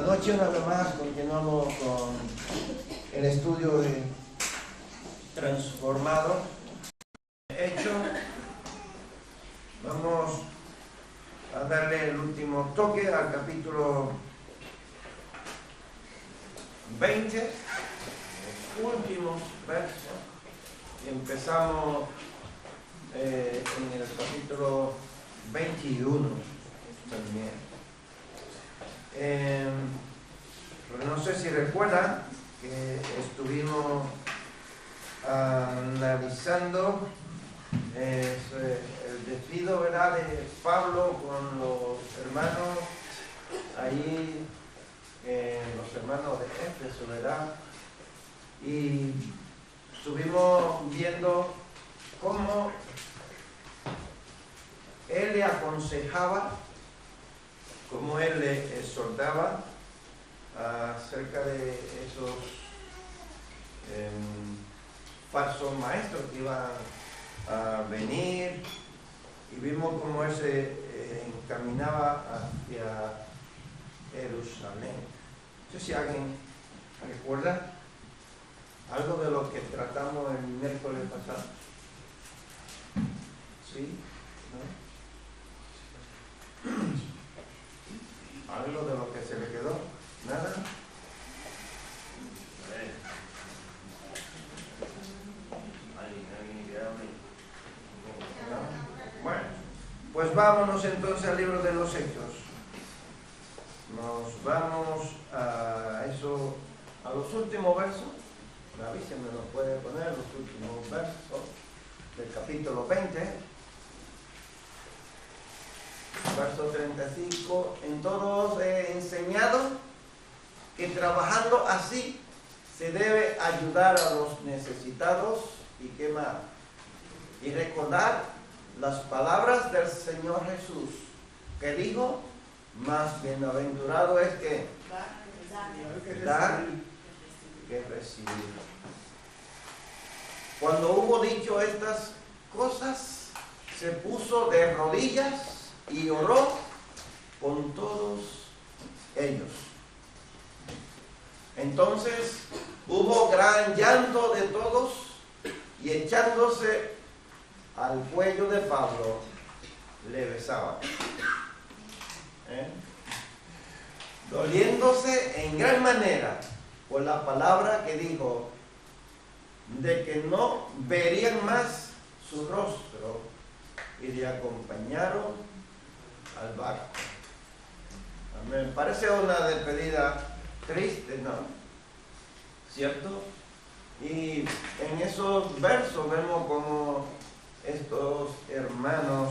noche una vez más continuamos con el estudio de Transformado Hecho. Vamos a darle el último toque al capítulo 20, los últimos versos, y empezamos en el capítulo 21 también. No sé si recuerdan que estuvimos analizando el despido, ¿verdad?, de Pablo con los hermanos ahí, los hermanos de Éfeso, ¿verdad? Y estuvimos viendo cómo él le aconsejaba, cómo él le exhortaba acerca de esos falsos maestros que iban a venir, y vimos cómo él se encaminaba hacia Jerusalén. No sé si alguien recuerda algo de lo que tratamos el miércoles pasado. ¿Sí? ¿No? ¿Algo de lo que se le quedó? ¿Nada? Bueno, pues vámonos entonces al libro de los Hechos. Nos vamos a eso, a los últimos versos. Avísenme, nos puede poner los últimos versos del capítulo 20. Verso 35, en todo os he enseñado que trabajando así se debe ayudar a los necesitados y qué más, y recordar las palabras del Señor Jesús, que dijo, más bienaventurado es que dar que recibir. Cuando hubo dicho estas cosas, se puso de rodillas y oró con todos ellos. Entonces hubo gran llanto de todos, y echándose al cuello de Pablo, le besaban, doliéndose en gran manera por la palabra que dijo, de que no verían más su rostro, y le acompañaron al barco. Me parece una despedida triste, ¿no? ¿Cierto? Y en esos versos vemos como estos hermanos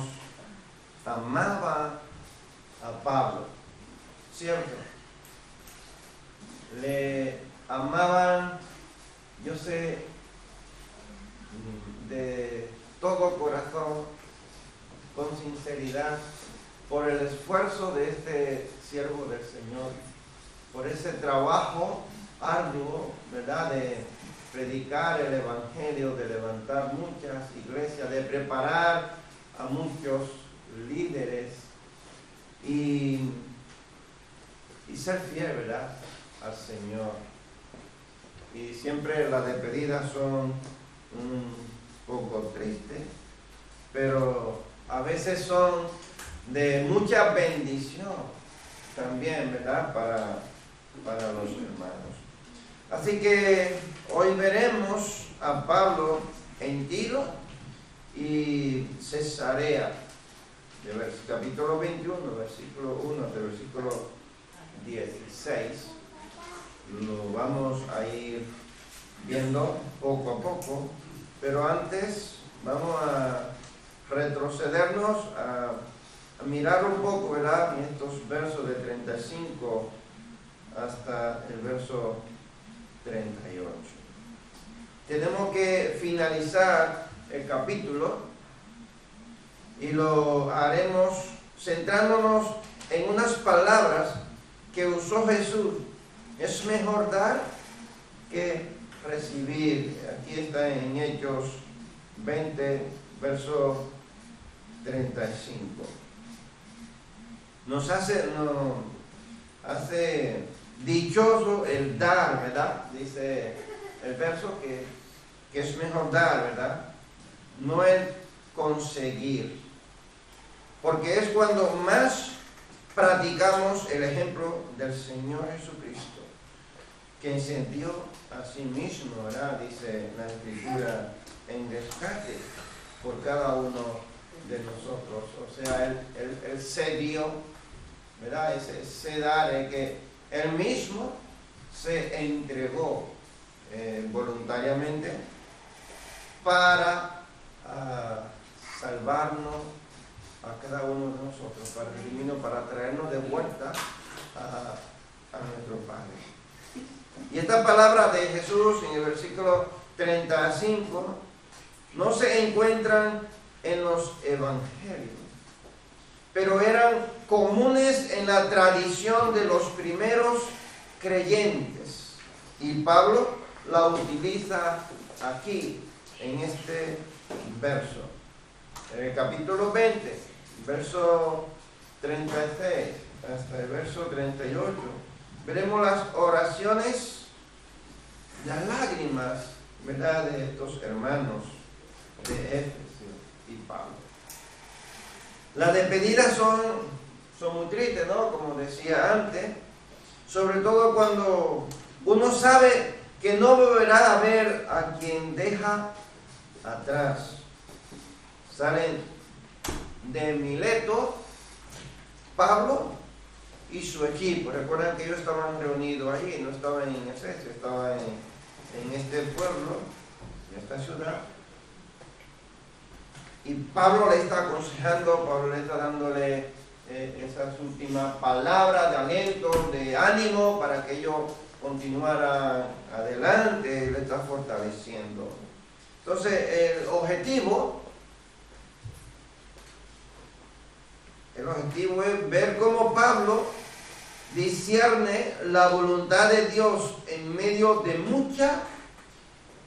amaban a Pablo, ¿cierto? Le amaban, yo sé, de todo corazón, con sinceridad, por el esfuerzo de este siervo del Señor, por ese trabajo arduo, ¿verdad?, de predicar el Evangelio, de levantar muchas iglesias, de preparar a muchos líderes y ser fiel, ¿verdad?, al Señor. Y siempre las despedidas son un poco tristes, pero a veces son de mucha bendición también, ¿verdad?, para los hermanos. Así que hoy veremos a Pablo en Tiro y Cesarea, de capítulo 21, versículo 1 hasta el versículo 16. Lo vamos a ir viendo poco a poco, pero antes vamos a retrocedernos a mirar un poco, ¿verdad?, en estos versos de 35 hasta el verso 38. Tenemos que finalizar el capítulo y lo haremos centrándonos en unas palabras que usó Jesús. Es mejor dar que recibir. Aquí está en Hechos 20, verso 35. Nos hace dichoso el dar, ¿verdad? Dice el verso que es mejor dar, ¿verdad? No el conseguir. Porque es cuando más practicamos el ejemplo del Señor Jesucristo, que se dio a sí mismo, ¿verdad? Dice la Escritura, en rescate por cada uno de nosotros. O sea, Él se dio, ¿verdad? Ese dar, el que Él mismo se entregó voluntariamente para salvarnos a cada uno de nosotros, para redimirnos, para traernos de vuelta a nuestro Padre. Y esta palabra de Jesús en el versículo 35 no se encuentran en los evangelios, pero eran comunes en la tradición de los primeros creyentes. Y Pablo la utiliza aquí, en este verso. En el capítulo 20, verso 36 hasta el verso 38, veremos las oraciones, las lágrimas, ¿verdad?, de estos hermanos de Éfeso y Pablo. Las despedidas son muy tristes, ¿no? Como decía antes, sobre todo cuando uno sabe que no volverá a ver a quien deja atrás. Salen de Mileto Pablo y su equipo. Recuerdan que ellos estaban reunidos allí, no estaban en Efeso, estaban en este pueblo, en esta ciudad. Y Pablo le está aconsejando, Pablo le está dándole esas últimas palabras de aliento, de ánimo, para que ellos continuaran adelante, le está fortaleciendo. Entonces, el objetivo es ver cómo Pablo discierne la voluntad de Dios en medio de mucha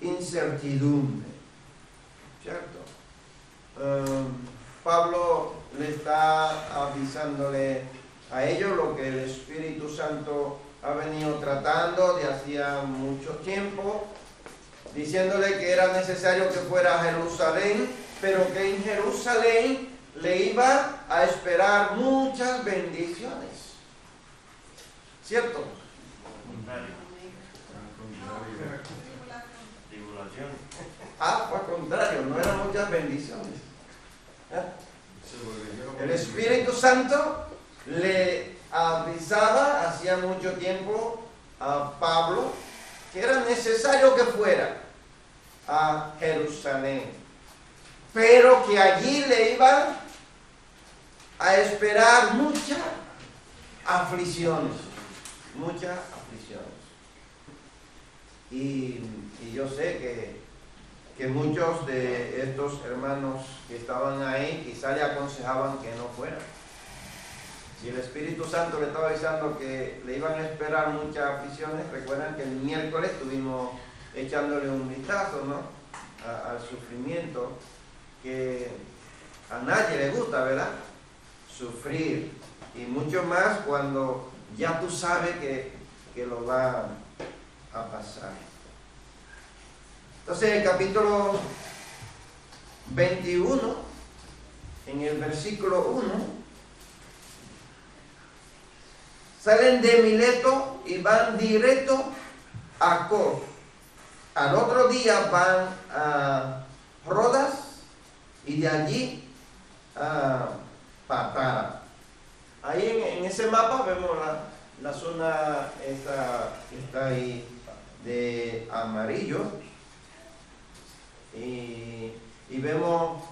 incertidumbre, ¿cierto? Pablo le está avisándole a ellos lo que el Espíritu Santo ha venido tratando de hacía mucho tiempo, diciéndole que era necesario que fuera a Jerusalén, pero que en Jerusalén le iba a esperar muchas bendiciones. ¿Cierto? Fue al contrario, no eran muchas bendiciones. El Espíritu Santo le avisaba hacía mucho tiempo a Pablo que era necesario que fuera a Jerusalén, pero que allí le iban a esperar muchas aflicciones. Y yo sé que muchos de estos hermanos que estaban ahí quizá le aconsejaban que no fueran. Si el Espíritu Santo le estaba avisando que le iban a esperar muchas aflicciones, recuerdan que el miércoles estuvimos echándole un vistazo, ¿no?, al sufrimiento, que a nadie le gusta, ¿verdad?, sufrir, y mucho más cuando ya tú sabes que lo va a pasar. Entonces, en el capítulo 21, en el versículo 1, salen de Mileto y van directo a Cos. Al otro día van a Rodas y de allí a Patara. Ahí en ese mapa vemos la zona esta que está ahí de amarillo, y vemos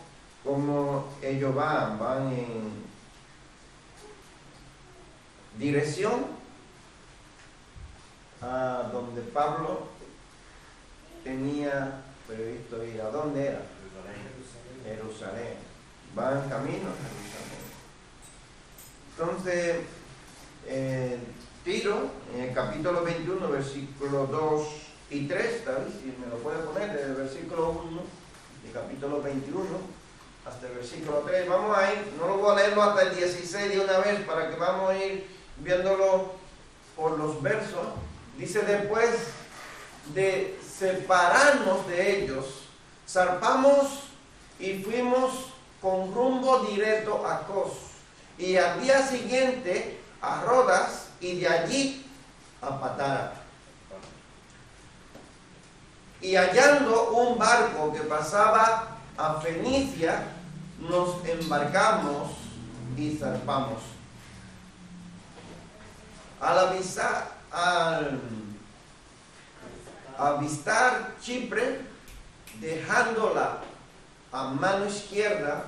cómo ellos van en dirección a donde Pablo tenía previsto ir. ¿A dónde era? Jerusalén. Van camino a Jerusalén. Entonces, Tiro, en el capítulo 21, versículos 2 y 3, ¿sabes? Si me lo puede poner, desde el versículo 1, del capítulo 21, hasta el versículo 3. Vamos a ir, no lo voy a leerlo hasta el 16 de una vez, para que vamos a ir viéndolo por los versos, dice: después de separarnos de ellos, zarpamos y fuimos con rumbo directo a Cos, y al día siguiente a Rodas, y de allí a Patara. Y hallando un barco que pasaba a Fenicia, nos embarcamos y zarpamos. Al avistar Chipre, dejándola a mano izquierda,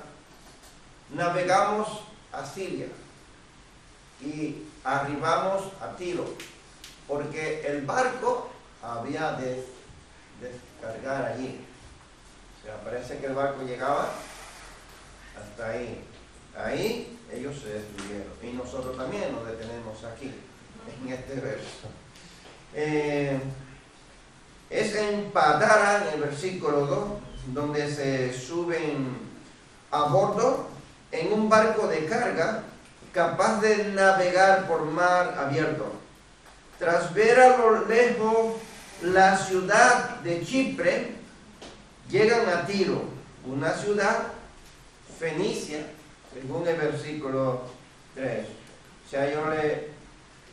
navegamos a Siria y arribamos a Tiro, porque el barco había de descargar allí. O sea, parece que el barco llegaba hasta ahí. Ahí ellos se detuvieron, y nosotros también nos detenemos aquí, en este verso. Es en Patara, en el versículo 2, donde se suben a bordo en un barco de carga capaz de navegar por mar abierto. Tras ver a lo lejos la ciudad de Chipre, llegan a Tiro, una ciudad fenicia, según el versículo 3. O sea,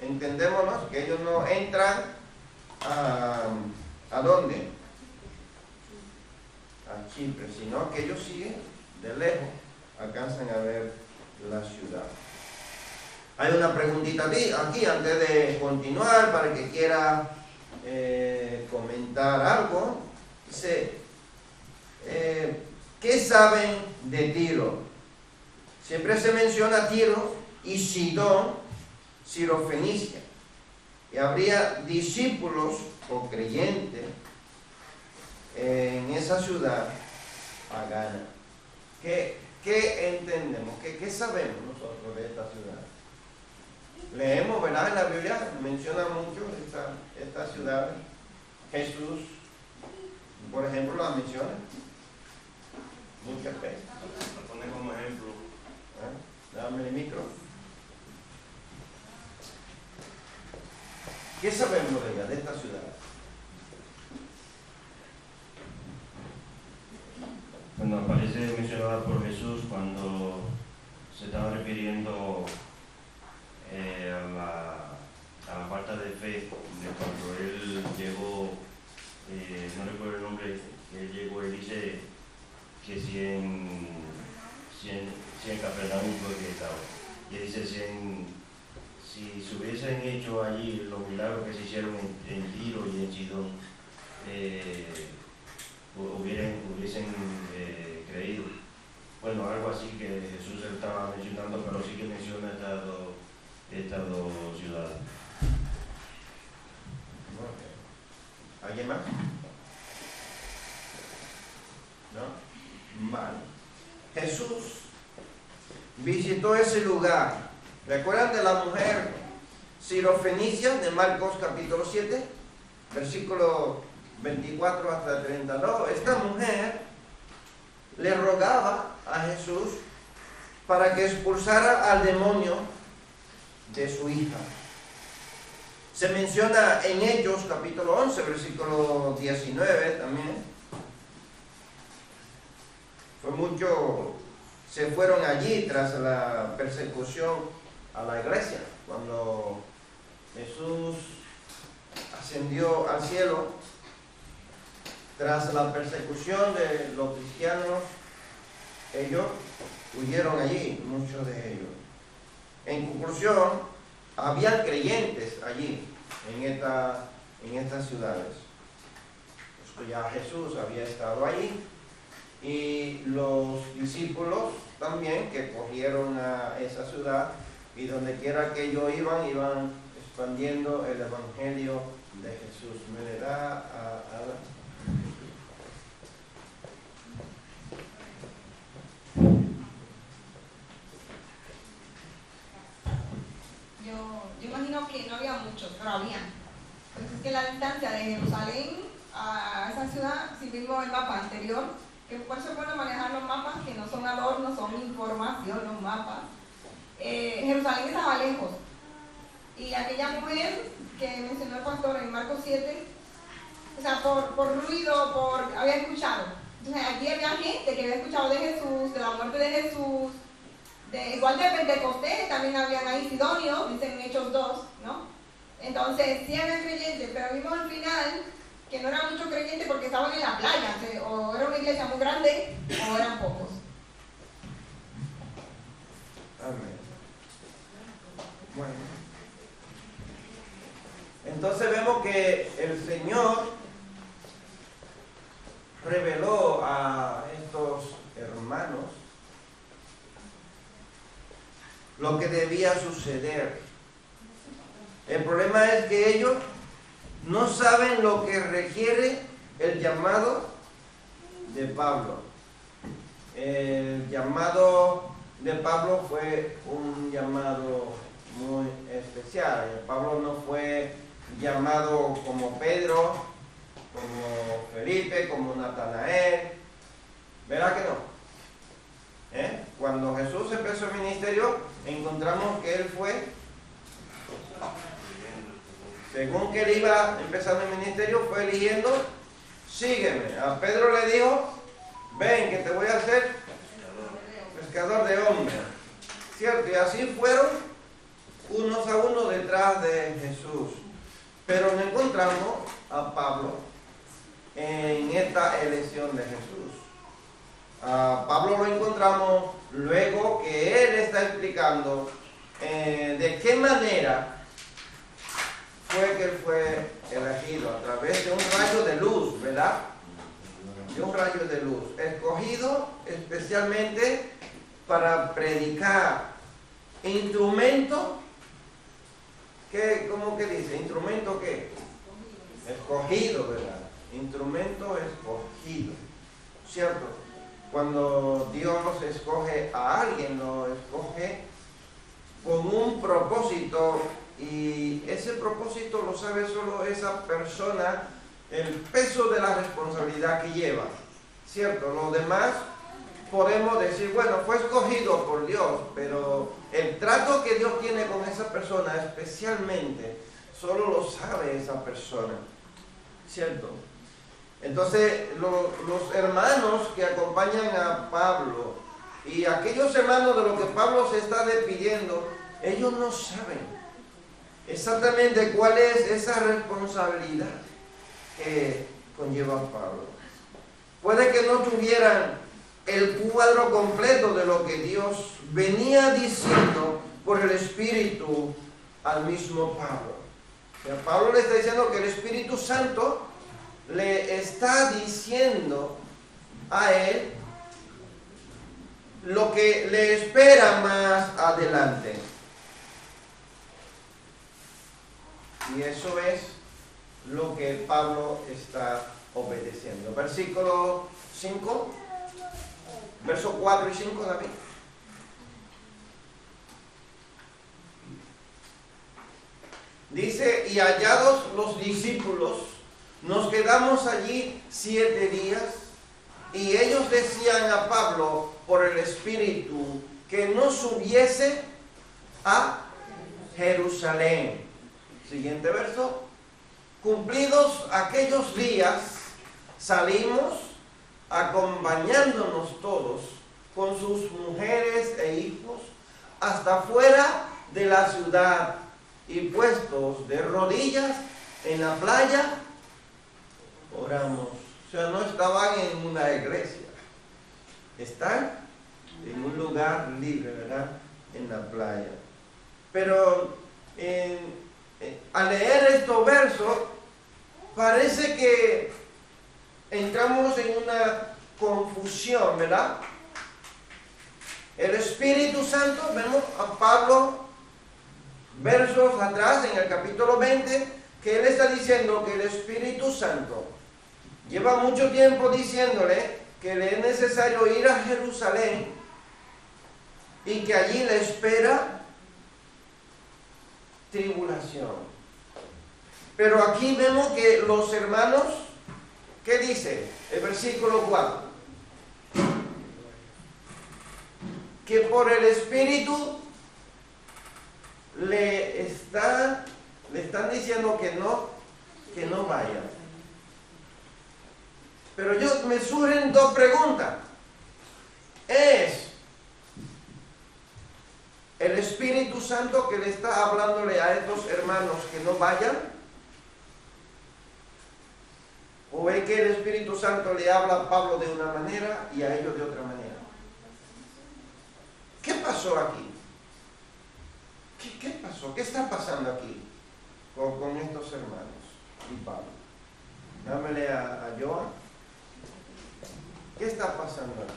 entendémonos que ellos no entran ¿a dónde? A Chipre, sino que ellos siguen de lejos, alcanzan a ver la ciudad. Hay una preguntita aquí antes de continuar, para que quiera comentar algo. Dice: ¿qué saben de Tiro? Siempre se menciona Tiro y Sidón, Sirofenicia, y habría discípulos o creyentes en esa ciudad pagana. ¿Qué entendemos? ¿Qué sabemos nosotros de esta ciudad? Leemos, ¿verdad? En la Biblia menciona mucho esta ciudad. Jesús, por ejemplo, la menciona muchas veces. Lo pone como ejemplo. Dame el micro. ¿Qué sabemos de ella, de esta ciudad? Bueno, aparece mencionada por Jesús cuando se estaba refiriendo a la falta de fe de cuando él llegó, no recuerdo el nombre, él llegó y dice que 100 Capernaum fue que estaba. Y él dice: si se hubiesen hecho allí los milagros que se hicieron en Tiro y en Sidón, hubiesen creído. Bueno, algo así que Jesús estaba mencionando, pero sí que menciona estas dos ciudades. ¿Alguien más? ¿No? Vale. Jesús visitó ese lugar. ¿Recuerdan de la mujer sirofenicia de Marcos capítulo 7? Versículo 24 hasta 32. Esta mujer le rogaba a Jesús para que expulsara al demonio de su hija. Se menciona en Hechos capítulo 11, versículo 19 también. Se fueron allí tras la persecución a la iglesia. Cuando Jesús ascendió al cielo, tras la persecución de los cristianos, ellos huyeron allí, muchos de ellos. En conclusión, había creyentes allí, en estas ciudades. Pues ya Jesús había estado allí, y los discípulos también, que corrieron a esa ciudad, y donde quiera que ellos iban expandiendo el evangelio de Jesús. ¿Me le da a la... Yo imagino que no había muchos, pero había. Entonces, que la distancia de Jerusalén a esa ciudad, si vimos el mapa anterior, que por eso es bueno manejar los mapas, que no son adornos, son información los mapas. Jerusalén estaba lejos. Y aquella mujer que mencionó el pastor en Marcos 7, o sea, por ruido, había escuchado. Entonces aquí había gente que había escuchado de Jesús, de la muerte de Jesús, igual de Pentecostés, también habían ahí Sidonios, dicen en Hechos 2, ¿no? Entonces sí había creyentes, pero vimos al final que no eran muchos creyentes porque estaban en la playa, o era una iglesia muy grande o eran pocos. Amén. Bueno. Entonces vemos que el Señor reveló a estos hermanos lo que debía suceder. El problema es que ellos no saben lo que requiere el llamado de Pablo. El llamado de Pablo fue un llamado muy especial. Pablo no fue llamado como Pedro, como Felipe, como Natanael. ¿Verdad que no? Cuando Jesús empezó el ministerio, encontramos que él fue, según que él iba empezando el ministerio, fue eligiendo, sígueme. A Pedro le dijo, ven que te voy a hacer pescador de hombres. ¿Cierto? Y así fueron unos a unos detrás de Jesús. Pero no encontramos a Pablo en esta elección de Jesús. A Pablo lo encontramos luego que él está explicando de qué manera fue que él fue elegido, a través de un rayo de luz, ¿verdad? De un rayo de luz, escogido especialmente para predicar. Instrumento, ¿cómo que dice? ¿Instrumento qué? Escogido, ¿verdad? Instrumento escogido, ¿cierto? Cuando Dios escoge a alguien, lo escoge con un propósito, y ese propósito lo sabe solo esa persona, el peso de la responsabilidad que lleva, ¿cierto? Los demás podemos decir, bueno, fue escogido por Dios, pero el trato que Dios tiene con esa persona especialmente, solo lo sabe esa persona, ¿cierto? Entonces, los hermanos que acompañan a Pablo y aquellos hermanos de los que Pablo se está despidiendo, ellos no saben exactamente cuál es esa responsabilidad que conlleva Pablo. Puede que no tuvieran el cuadro completo de lo que Dios venía diciendo por el Espíritu al mismo Pablo. O sea, Pablo le está diciendo que el Espíritu Santo le está diciendo a él lo que le espera más adelante. Y eso es lo que Pablo está obedeciendo. Versículo 5, versos 4 y 5, David. Dice, y hallados los discípulos, nos quedamos allí 7 días, y ellos decían a Pablo por el Espíritu que no subiese a Jerusalén. Siguiente verso. Cumplidos aquellos días, salimos acompañándonos todos con sus mujeres e hijos hasta fuera de la ciudad, y puestos de rodillas en la playa, oramos. O sea, no estaban en una iglesia, están en un lugar libre, ¿verdad? En la playa. Pero al leer estos versos, parece que entramos en una confusión, ¿verdad? El Espíritu Santo, vemos a Pablo versos atrás en el capítulo 20, que él está diciendo que el Espíritu Santo lleva mucho tiempo diciéndole que le es necesario ir a Jerusalén y que allí le espera tribulación. Pero aquí vemos que los hermanos, ¿qué dice? El versículo 4. Que por el Espíritu le están diciendo que no vaya. Pero me surgen dos preguntas. ¿Es el Espíritu Santo que le está hablándole a estos hermanos que no vayan? ¿O es que el Espíritu Santo le habla a Pablo de una manera y a ellos de otra manera? ¿Qué pasó aquí? ¿Qué pasó? ¿Qué está pasando aquí con estos hermanos y Pablo? Dámele a Joan. ¿Qué está pasando aquí?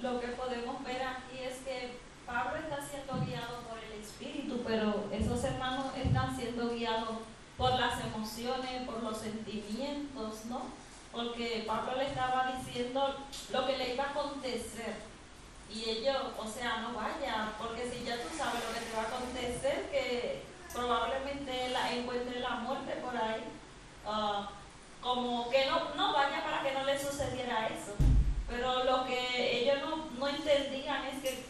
Lo que podemos ver aquí es que Pablo está siendo guiado por el Espíritu, pero esos hermanos están siendo guiados por las emociones, por los sentimientos, ¿no? Porque Pablo le estaba diciendo lo que le iba a acontecer. Y ellos, o sea, no vaya, porque si ya tú sabes lo que te va a acontecer, que probablemente encuentre la muerte por ahí, como que no vaya para que no le sucediera eso. Pero lo que ellos no entendían es que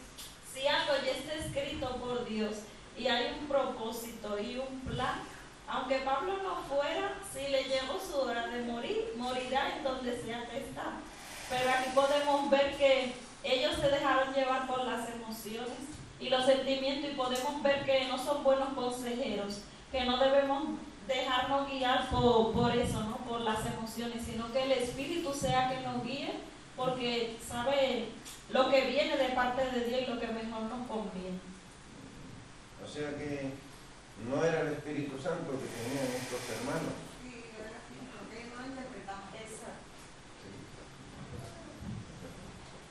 si algo ya está escrito por Dios y hay un propósito y un plan, aunque Pablo no fuera, si le llegó su hora de morir, morirá en donde sea que está. Pero aquí podemos ver que ellos se dejaron llevar por las emociones y los sentimientos, y podemos ver que no son buenos consejeros, que no debemos dejarnos guiar por eso, ¿no? Por las emociones, sino que el Espíritu sea que nos guíe, porque sabe lo que viene de parte de Dios y lo que mejor nos conviene. O sea que no era el Espíritu Santo que tenían estos hermanos. Sí, porque no interpretamos eso.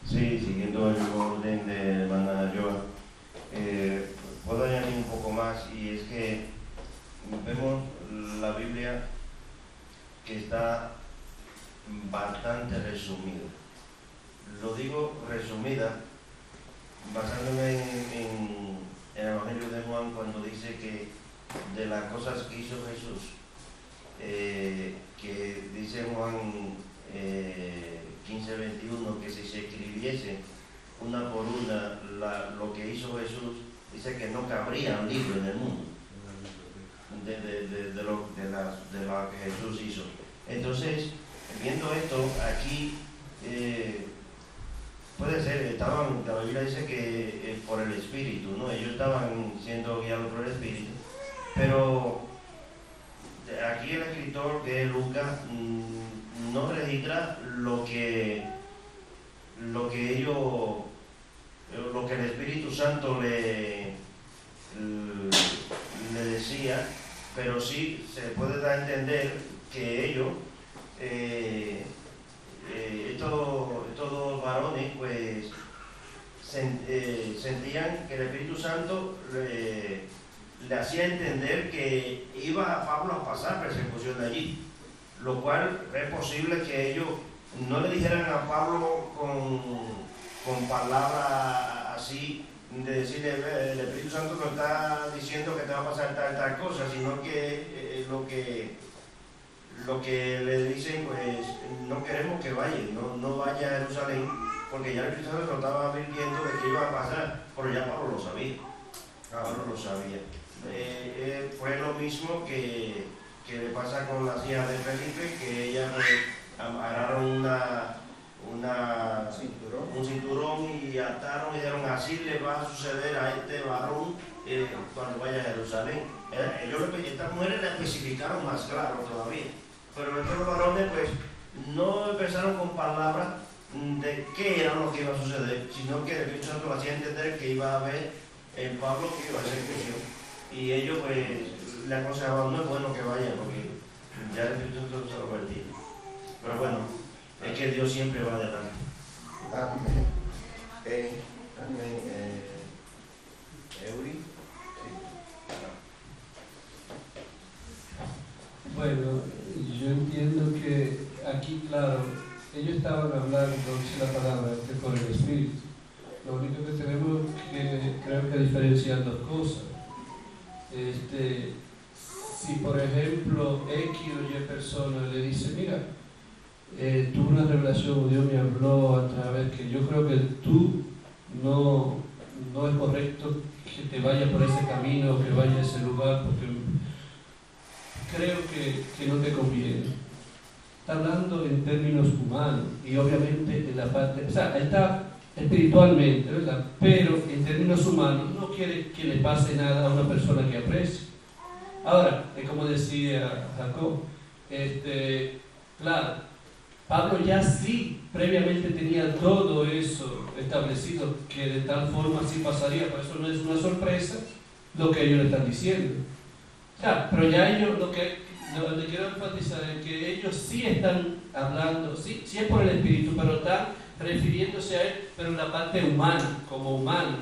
Sí, siguiendo el orden de hermana Joa, puedo añadir un poco más, y es que vemos la Biblia que está bastante resumida. Lo digo resumida basándome en el Evangelio de Juan, cuando dice que de las cosas que hizo Jesús, que dice Juan 15:21, que si se escribiese una por una lo que hizo Jesús, dice que no cabría un libro en el mundo de lo que Jesús hizo. Entonces, viendo esto aquí, puede ser, la Biblia dice que por el Espíritu, ¿no? Ellos estaban siendo guiados por el Espíritu, pero aquí el escritor, que es Lucas, no registra lo que el Espíritu Santo le decía, pero sí se puede dar a entender que ellos, estos varones, pues sentían que el Espíritu Santo le hacía entender que iba a Pablo a pasar persecución allí, lo cual es posible que ellos no le dijeran a Pablo con palabras así, de decirle el Espíritu Santo nos está diciendo que te va a pasar tal cosa, sino que lo que le dicen, pues no queremos que vaya, no vaya a Jerusalén, porque ya el Espíritu Santo lo estaba advirtiendo de que iba a pasar, pero ya Pablo lo sabía. Pablo lo sabía. Fue lo mismo que le pasa con las hijas de Felipe, que ellas agarraron un cinturón y ataron y dijeron: así le va a suceder a este varón cuando vaya a Jerusalén. Estas mujeres le especificaron más claro todavía, pero estos varones pues no empezaron con palabras de qué era lo que iba a suceder, sino que el Espíritu Santo hacía entender que iba a haber en Pablo que iba a ser prisión, y ellos pues le aconsejaban: no es bueno que vayan, porque ya el Espíritu Santo se lo advertía. Pero bueno, es que Dios siempre va adelante. Amén. Eury. Bueno, yo entiendo que aquí, claro, ellos estaban hablando, dice la palabra, por el Espíritu. Lo único que tenemos que, creo que diferenciar dos cosas. Si por ejemplo X o Y persona le dice: mira, tuve una revelación, Dios me habló a través que yo creo que tú no es correcto que te vayas por ese camino, que vayas a ese lugar, porque creo que no te conviene. Está hablando en términos humanos y obviamente en la parte, o sea, está espiritualmente, ¿verdad? Pero en términos humanos no quiere que le pase nada a una persona que aprecie. Ahora, es como decía Jacob, claro, Pablo ya sí previamente tenía todo eso establecido, que de tal forma sí pasaría, por eso no es una sorpresa lo que ellos le están diciendo. O sea, pero ya ellos, lo que quiero enfatizar es que ellos sí están hablando, sí es por el Espíritu, pero están refiriéndose a él, pero en la parte humana, como humano.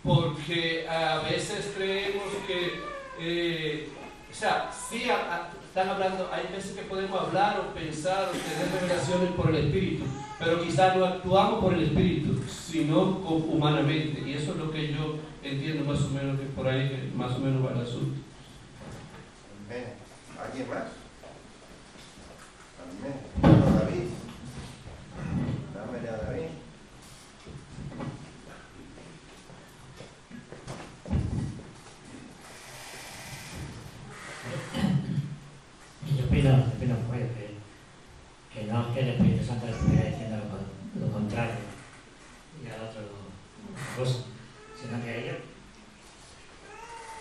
Porque a veces creemos que, o sea, sí están hablando, hay veces que podemos hablar o pensar o tener revelaciones por el Espíritu, pero quizás no actuamos por el Espíritu, sino humanamente. Y eso es lo que yo entiendo más o menos, que por ahí que más o menos va el asunto. Amén. ¿Alguien más? Amén. Bueno, David. Dámele a David. Yo opino pues, que no es que el Espíritu Santo le estuviera diciendo lo contrario y al otro otra cosa, sino que ellos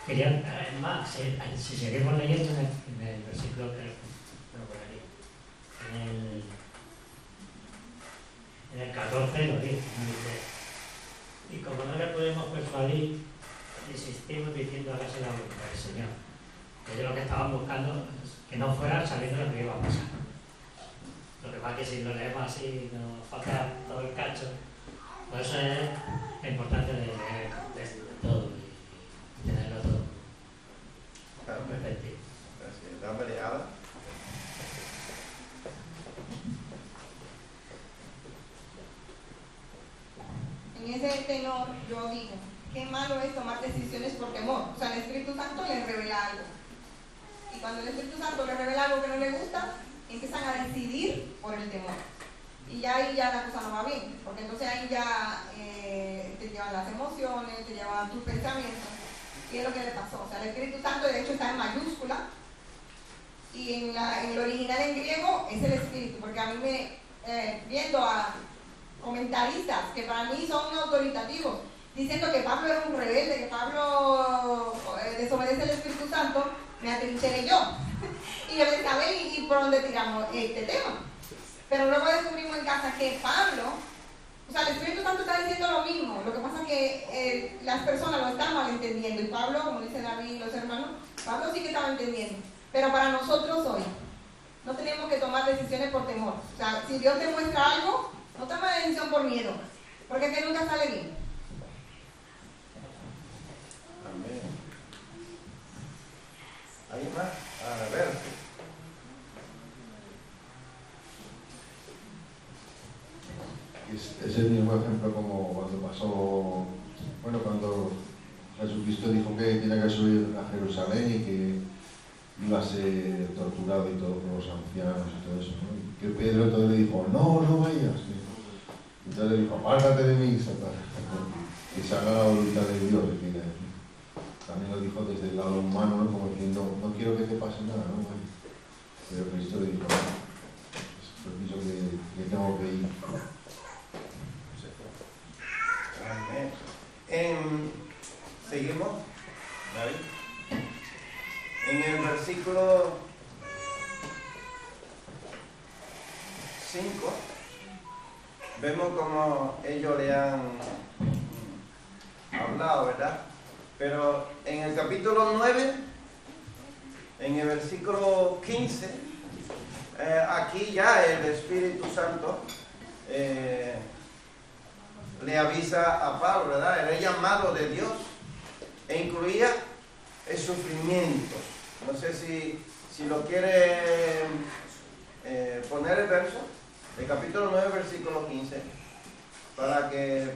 querían, además, si seguimos leyendo en el versículo que por aquí, en el 14 lo dice, y como no le podemos persuadir, insistimos diciendo hágase la voluntad del Señor. Ellos lo que estaban buscando es que no fueran sabiendo lo que iba a pasar. Lo que pasa es que si lo leemos así nos falta todo el cacho. Por eso es importante leer el contexto de todo y tenerlo todo perfecto. Gracias. Dámele a Ada. En ese tenor yo digo, qué malo es tomar decisiones por temor. O sea, el Espíritu Santo le revela algo. Y cuando el Espíritu Santo le revela algo que no le gusta, empiezan a decidir por el temor. Y ya ahí ya la cosa no va bien, porque entonces ahí ya te llevan las emociones, te llevan tus pensamientos. Y es lo que le pasó. O sea, el Espíritu Santo de hecho está en mayúscula. Y en el original en griego es el Espíritu, porque a mí viendo a comentaristas que para mí son autoritativos, diciendo que Pablo era un rebelde, que Pablo desobedece al Espíritu Santo, me atrincheré yo. Y yo les sabía y por dónde tiramos este tema. Pero luego descubrimos en casa que Pablo, o sea, el Espíritu Santo está diciendo lo mismo, lo que pasa es que las personas lo están malentendiendo. Y Pablo, como dice David y los hermanos, Pablo sí que estaba entendiendo. Pero para nosotros hoy, no tenemos que tomar decisiones por temor. O sea, si Dios te muestra algo, no toma la decisión por miedo, porque es que nunca sale bien. Amén. ¿Alguien más? A ver. Es el mismo ejemplo como cuando pasó, bueno, cuando Jesucristo dijo que tenía que subir a Jerusalén y que iba a ser torturado y todo por los ancianos y todo eso, ¿no? Y que Pedro entonces le dijo, no vayas. Y entonces le dijo, apártate de mí, Satanás, que se haga la voluntad de Dios. También lo dijo desde el lado humano, ¿no? Como diciendo, no quiero que te pase nada, ¿no? Pero Cristo le dijo, es preciso que tengo que ir. Amén. Seguimos, David. En el versículo 5 vemos como ellos le han hablado, ¿verdad? Pero en el capítulo 9, en el versículo 15, aquí ya el Espíritu Santo le avisa a Pablo, ¿verdad? Era el llamado de Dios e incluía el sufrimiento. No sé si lo quiere poner el verso, el capítulo 9, versículo 15, para que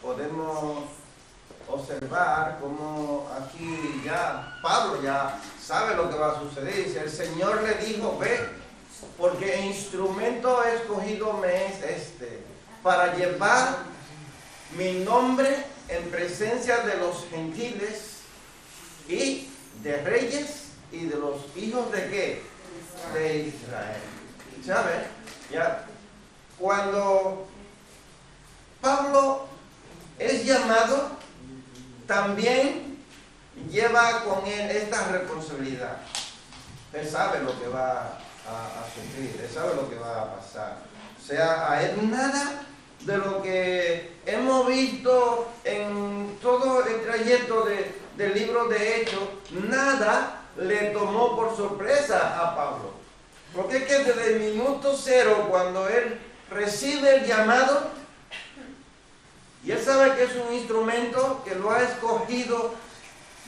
podamos observar cómo aquí ya Pablo ya sabe lo que va a suceder. Dice, el Señor le dijo, ve porque instrumento escogido me es para llevar mi nombre en presencia de los gentiles y de reyes y de los hijos de ¿qué? De Israel. ¿Sabe? Ya, cuando Pablo es llamado, también lleva con él esta responsabilidad. Él sabe lo que va a sufrir, él sabe lo que va a pasar. O sea, a él nada de lo que hemos visto en todo el trayecto del libro de Hechos, nada le tomó por sorpresa a Pablo. Porque es que desde el minuto cero, cuando él recibe el llamado, y él sabe que es un instrumento que lo ha escogido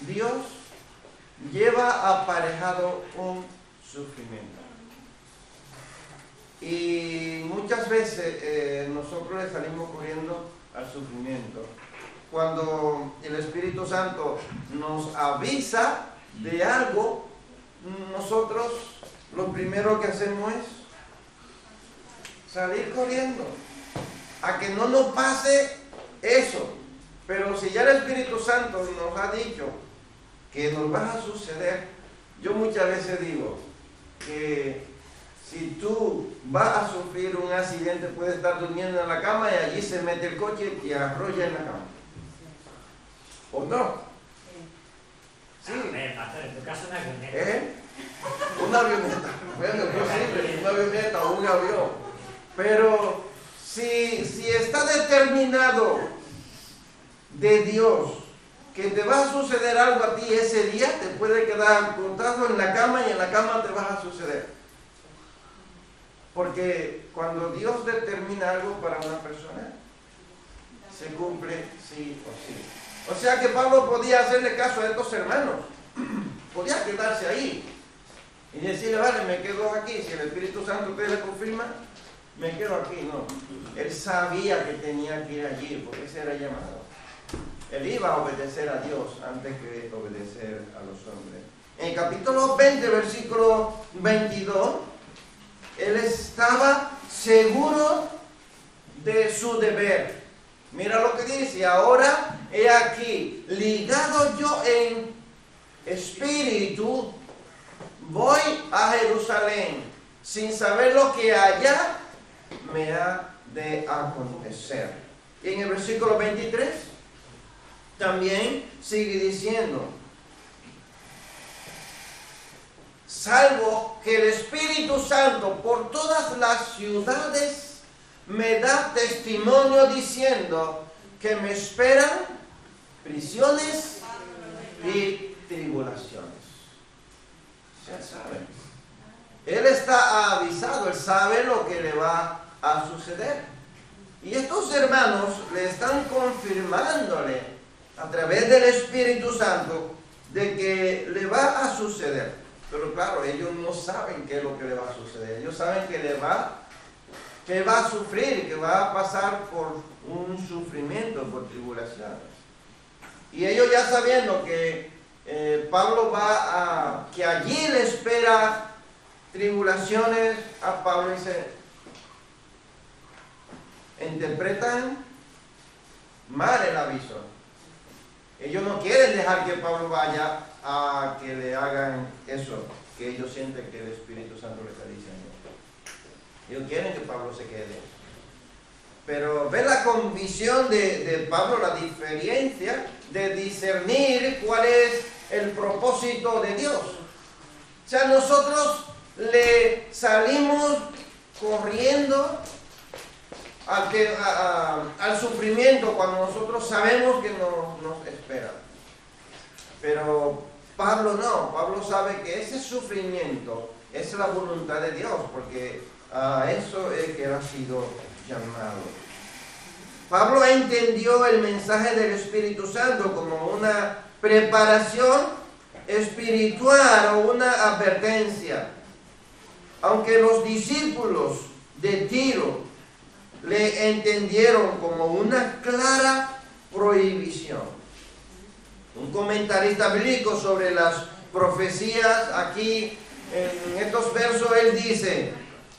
Dios, lleva aparejado un sufrimiento. Y muchas veces nosotros le salimos corriendo al sufrimiento. Cuando el Espíritu Santo nos avisa de algo, nosotros lo primero que hacemos es salir corriendo a que no nos pase eso. Pero si ya el Espíritu Santo nos ha dicho que nos va a suceder, yo muchas veces digo que si tú vas a sufrir un accidente, puedes estar durmiendo en la cama y allí se mete el coche y arrolla en la cama. ¿O no? Sí. En tu caso una avioneta. Una avioneta. Bueno, es posible, una avioneta o un avión. Pero si está determinado de Dios que te va a suceder algo a ti ese día, te puede quedar acostado en la cama y en la cama te vas a suceder. Porque cuando Dios determina algo para una persona, se cumple sí o sí. O sea que Pablo podía hacerle caso a estos hermanos. Podía quedarse ahí y decirle, vale, me quedo aquí. Si el Espíritu Santo te le confirma, me quedo aquí. No, él sabía que tenía que ir allí, porque ese era llamado. Él iba a obedecer a Dios antes que obedecer a los hombres. En el capítulo 20, versículo 22, él estaba seguro de su deber. Mira lo que dice: ahora he aquí, ligado yo en espíritu, voy a Jerusalén, sin saber lo que allá me ha de acontecer. Y en el versículo 23 también sigue diciendo: salvo que el Espíritu Santo por todas las ciudades me da testimonio diciendo que me esperan prisiones y tribulaciones. Ya saben. Él está avisado, él sabe lo que le va a suceder. Y estos hermanos le están confirmándole a través del Espíritu Santo de que le va a suceder. Pero claro, ellos no saben qué es lo que le va a suceder. Ellos saben que va a sufrir, que va a pasar por un sufrimiento, por tribulaciones. Y ellos ya sabiendo que Pablo que allí le espera tribulaciones, a Pablo dice, interpretan mal el aviso. Ellos no quieren dejar que Pablo vaya a que le hagan eso que ellos sienten que el Espíritu Santo le está diciendo. Ellos quieren que Pablo se quede. Pero ve la convicción de Pablo, la diferencia de discernir cuál es el propósito de Dios. O sea, nosotros le salimos corriendo al sufrimiento cuando nosotros sabemos que nos espera. Pero Pablo no, Pablo sabe que ese sufrimiento es la voluntad de Dios, porque a eso es que ha sido llamado. Pablo entendió el mensaje del Espíritu Santo como una preparación espiritual o una advertencia. Aunque los discípulos de Tiro le entendieron como una clara prohibición. Un comentarista bíblico sobre las profecías aquí en estos versos él dice,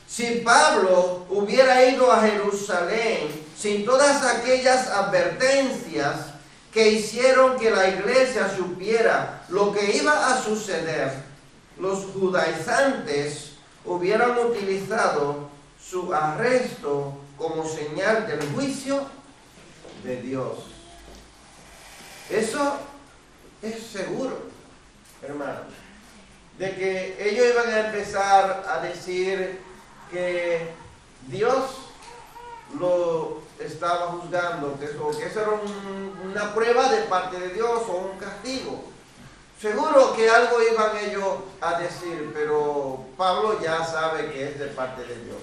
si Pablo hubiera ido a Jerusalén sin todas aquellas advertencias que hicieron que la iglesia supiera lo que iba a suceder, los judaizantes hubieran utilizado su arresto como señal del juicio de Dios. Eso es seguro, hermanos, de que ellos iban a empezar a decir que Dios lo estaba juzgando, que eso era una prueba de parte de Dios o un castigo. Seguro que algo iban ellos a decir, pero Pablo ya sabe que es de parte de Dios.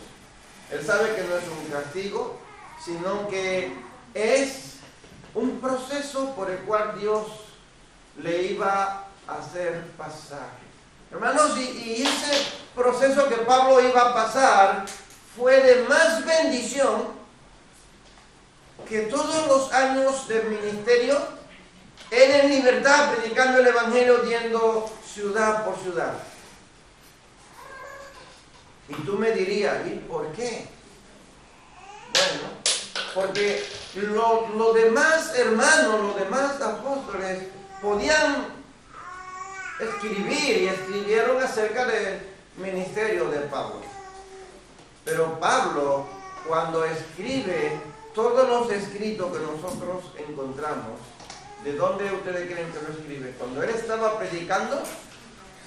Él sabe que no es un castigo, sino que es un proceso por el cual Dios le iba a hacer pasar. Hermanos, y ese proceso que Pablo iba a pasar fue de más bendición que todos los años del ministerio, él en libertad predicando el evangelio yendo ciudad por ciudad. Y tú me dirías, ¿y por qué? Bueno, porque los demás hermanos, los demás apóstoles podían escribir y escribieron acerca del ministerio de Pablo. Pero Pablo, cuando escribe todos los escritos que nosotros encontramos, ¿de dónde ustedes creen que lo escribe? ¿Cuando él estaba predicando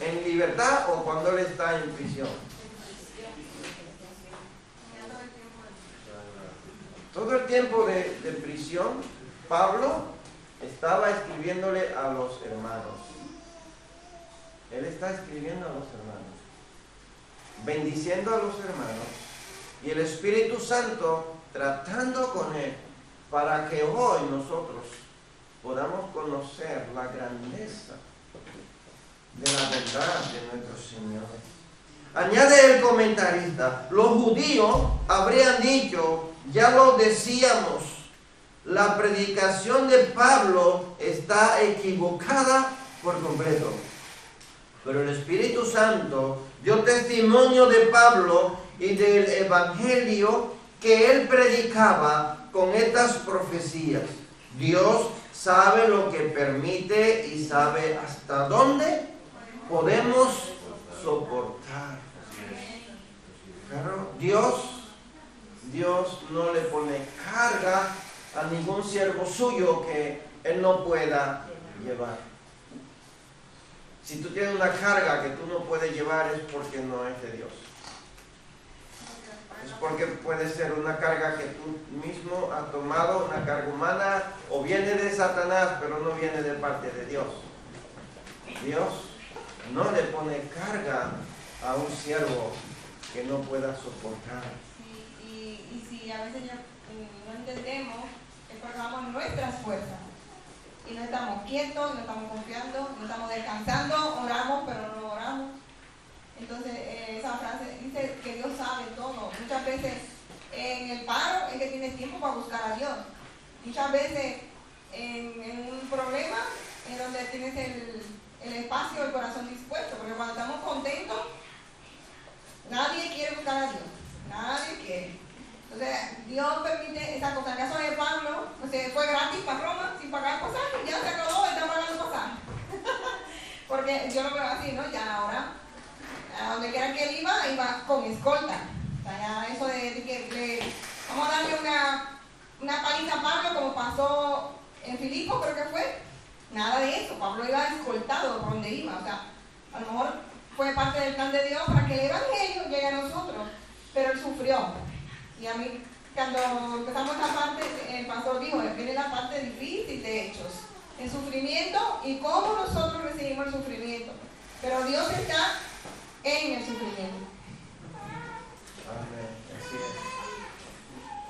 en libertad o cuando él está en prisión? Todo el tiempo de prisión, Pablo estaba escribiéndole a los hermanos. Él está escribiendo a los hermanos, bendiciendo a los hermanos, y el Espíritu Santo tratando con él para que hoy nosotros podamos conocer la grandeza de la verdad de nuestro Señor. Añade el comentarista, los judíos habrían dicho, ya lo decíamos, la predicación de Pablo está equivocada por completo. Pero el Espíritu Santo dio testimonio de Pablo y del Evangelio que él predicaba con estas profecías. Dios sabe lo que permite y sabe hasta dónde podemos soportar. Claro, Dios no le pone carga a ningún siervo suyo que él no pueda llevar. Si tú tienes una carga que tú no puedes llevar es porque no es de Dios. Es porque puede ser una carga que tú mismo has tomado, una carga humana, o viene de Satanás, pero no viene de parte de Dios. Dios no le pone carga a un siervo que no pueda soportar. Sí, y si a veces no entendemos, es porque vamos en nuestras fuerzas. Y no estamos quietos, no estamos confiando, no estamos descansando, oramos pero no oramos. Entonces esa frase dice que Dios sabe todo. Muchas veces en el paro es que tienes tiempo para buscar a Dios. Muchas veces en un problema es donde tienes el espacio, el corazón dispuesto. Porque cuando estamos contentos, nadie quiere buscar a Dios. Nadie quiere. Entonces, Dios permite esa cosa. En el caso de Pablo, fue gratis para Roma, sin pagar pasaje, ya se acabó, está pagando pasaje. Porque yo lo veo así, ¿no? Ya ahora, a donde quiera que él iba con escolta. O sea, ya eso de que vamos a darle una paliza a Pablo, como pasó en Filipo, creo que fue. Nada de eso, Pablo iba escoltado por donde iba. O sea, a lo mejor fue parte del plan de Dios para que el evangelio llegue a nosotros, pero él sufrió. Y a mí, cuando empezamos esta parte, el pastor dijo, viene la parte difícil de Hechos, el sufrimiento y cómo nosotros recibimos el sufrimiento. Pero Dios está en el sufrimiento. Amén, así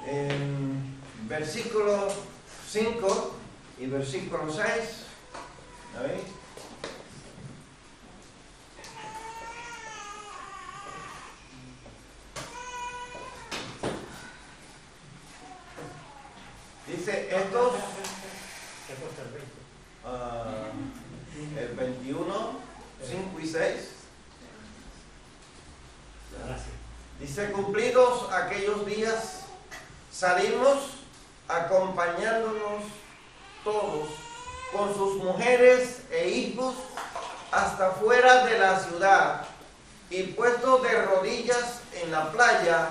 es. En versículo 5 y versículo 6, ¿sabéis? Dice, estos, el 21, 5 y 6, Dice, cumplidos aquellos días, salimos acompañándonos todos con sus mujeres e hijos hasta fuera de la ciudad, y puestos de rodillas en la playa,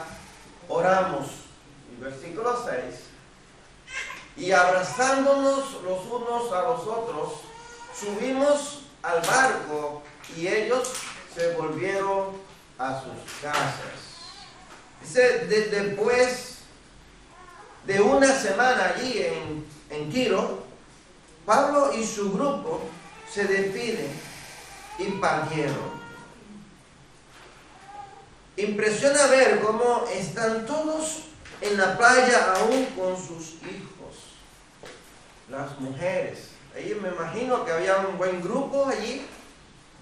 oramos. Y versículo 6. Y abrazándonos los unos a los otros, subimos al barco y ellos se volvieron a sus casas. Dice, después de una semana allí en Tiro, Pablo y su grupo se despiden y partieron. Impresiona ver cómo están todos en la playa aún con sus hijos, las mujeres. Ahí me imagino que había un buen grupo allí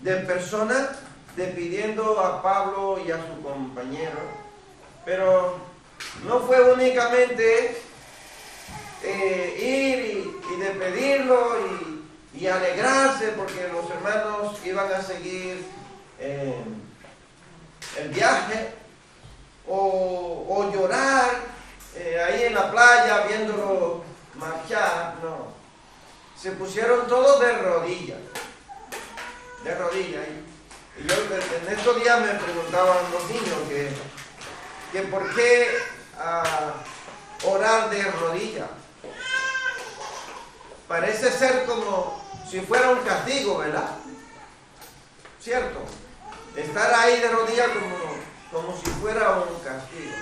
de personas despidiendo a Pablo y a su compañero. Pero no fue únicamente ir y despedirlo y alegrarse porque los hermanos iban a seguir el viaje, o llorar ahí en la playa viéndolo marchar. No, se pusieron todos de rodillas. Y yo en estos días me preguntaban los niños que por qué orar de rodillas. Parece ser como si fuera un castigo, ¿verdad? ¿Cierto? Estar ahí de rodillas como si fuera un castigo.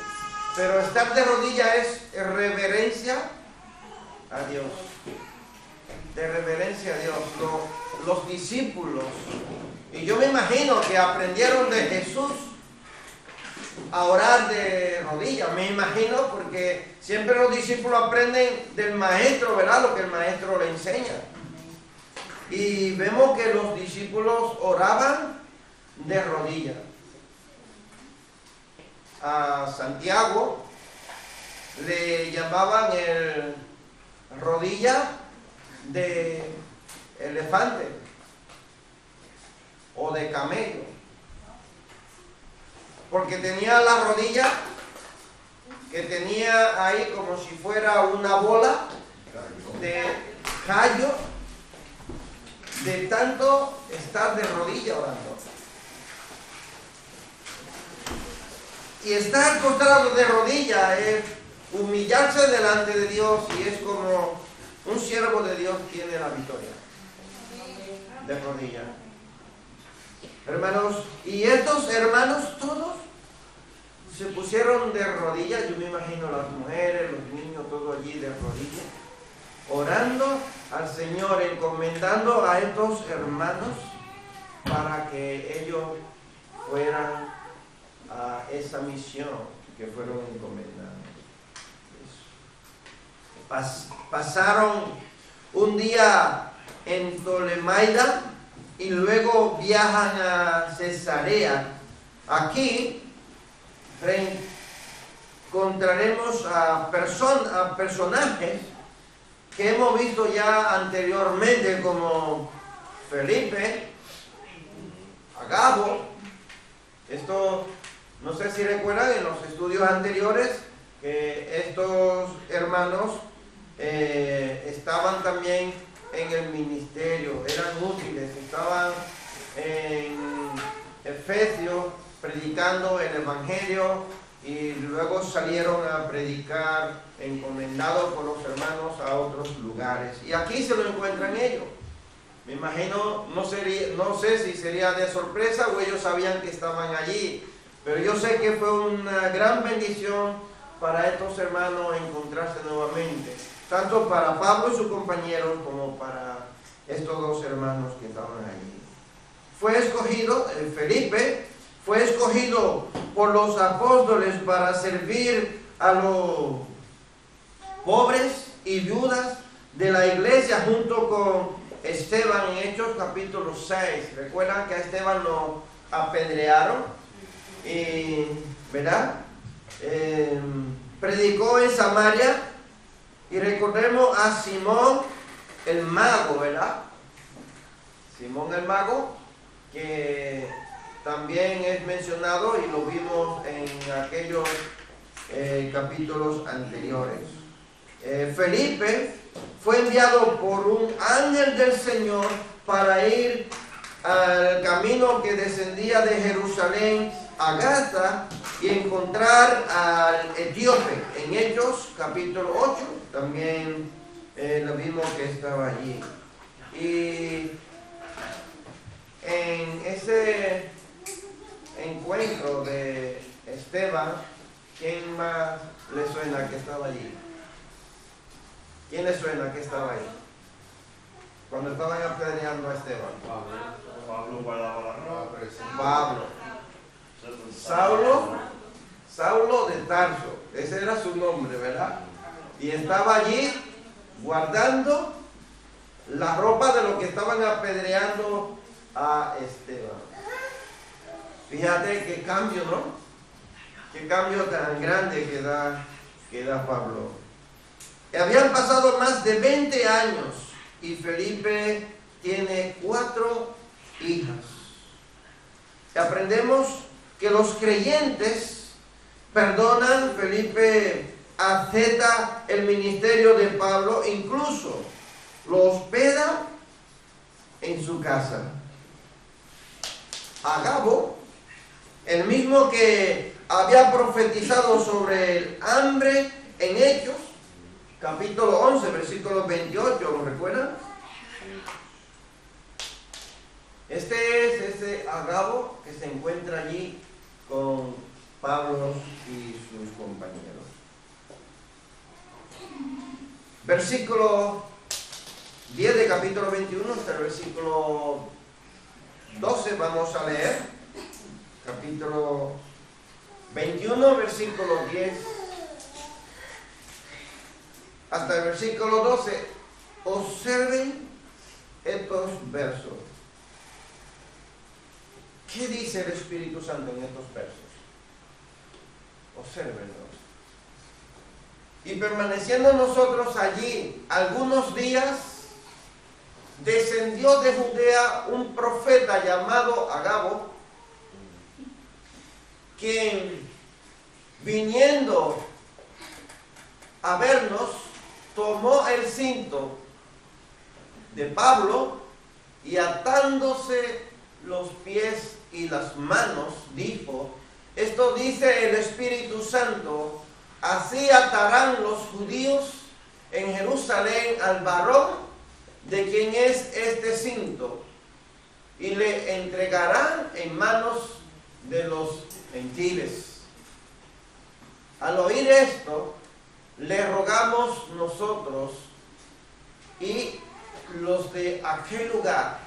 Pero estar de rodillas es reverencia a Dios. De reverencia a Dios. Los discípulos, y yo me imagino que aprendieron de Jesús a orar de rodillas. Me imagino, porque siempre los discípulos aprenden del maestro, ¿verdad? Lo que el maestro le enseña. Y vemos que los discípulos oraban de rodillas. A Santiago le llamaban el rodilla de elefante o de camello, porque tenía la rodilla que tenía ahí como si fuera una bola de callo, de tanto estar de rodilla orando. Y estar acostado de rodilla es humillarse delante de Dios, y es como un siervo de Dios tiene la victoria. De rodilla. Hermanos, y estos hermanos todos se pusieron de rodillas. Yo me imagino las mujeres, los niños, todos allí de rodillas, orando al Señor, encomendando a estos hermanos para que ellos fueran a esa misión que fueron encomendados. Pasaron un día en Ptolemaida y luego viajan a Cesarea. Aquí encontraremos a personajes que hemos visto ya anteriormente, como Felipe, Agabo. Esto, no sé si recuerdan en los estudios anteriores que estos hermanos estaban también en el ministerio, eran útiles, estaban en Efesios predicando el evangelio, y luego salieron a predicar encomendados por los hermanos a otros lugares, y aquí se lo encuentran ellos. Me imagino, no sé si sería de sorpresa o ellos sabían que estaban allí, pero yo sé que fue una gran bendición para estos hermanos encontrarse nuevamente, tanto para Pablo y sus compañeros como para estos dos hermanos que estaban allí. Fue escogido, Felipe fue escogido por los apóstoles para servir a los pobres y viudas de la iglesia, junto con Esteban en Hechos capítulo 6. ¿Recuerdan que a Esteban lo apedrearon? ¿Verdad? Predicó en Samaria. Y recordemos a Simón el mago, ¿verdad? Simón el mago, que también es mencionado y lo vimos en aquellos capítulos anteriores. Felipe fue enviado por un ángel del Señor para ir al camino que descendía de Jerusalén a Gaza y encontrar al etíope. En Hechos capítulo 8 también lo vimos que estaba allí. Y en ese encuentro de Esteban, ¿quién más le suena que estaba allí? ¿Quién le suena que estaba ahí? Cuando estaban apedreando a Esteban. Pablo guardaba la ropa. Pablo. Saulo de Tarso. Ese era su nombre, ¿verdad? Y estaba allí guardando la ropa de los que estaban apedreando a Esteban. Fíjate qué cambio, ¿no? Qué cambio tan grande que da Pablo. Habían pasado más de 20 años y Felipe tiene 4 hijas. Aprendemos que los creyentes perdonan. Felipe acepta el ministerio de Pablo, incluso lo hospeda en su casa. Agabo, el mismo que había profetizado sobre el hambre en Hechos, capítulo 11, versículo 28, ¿lo recuerdan? Este es ese Agabo que se encuentra allí con Pablo y sus compañeros. Versículo 10 de capítulo 21 hasta el versículo 12 vamos a leer. Capítulo 21, versículo 10 hasta el versículo 12. Observen estos versos. ¿Qué dice el Espíritu Santo en estos versos? Obsérvenlos. Y permaneciendo nosotros allí algunos días, descendió de Judea un profeta llamado Agabo, quien viniendo a vernos, tomó el cinto de Pablo y atándose los pies y las manos, dijo: esto dice el Espíritu Santo, así atarán los judíos en Jerusalén al varón de quien es este cinto, y le entregarán en manos de los gentiles. Al oír esto, le rogamos nosotros y los de aquel lugar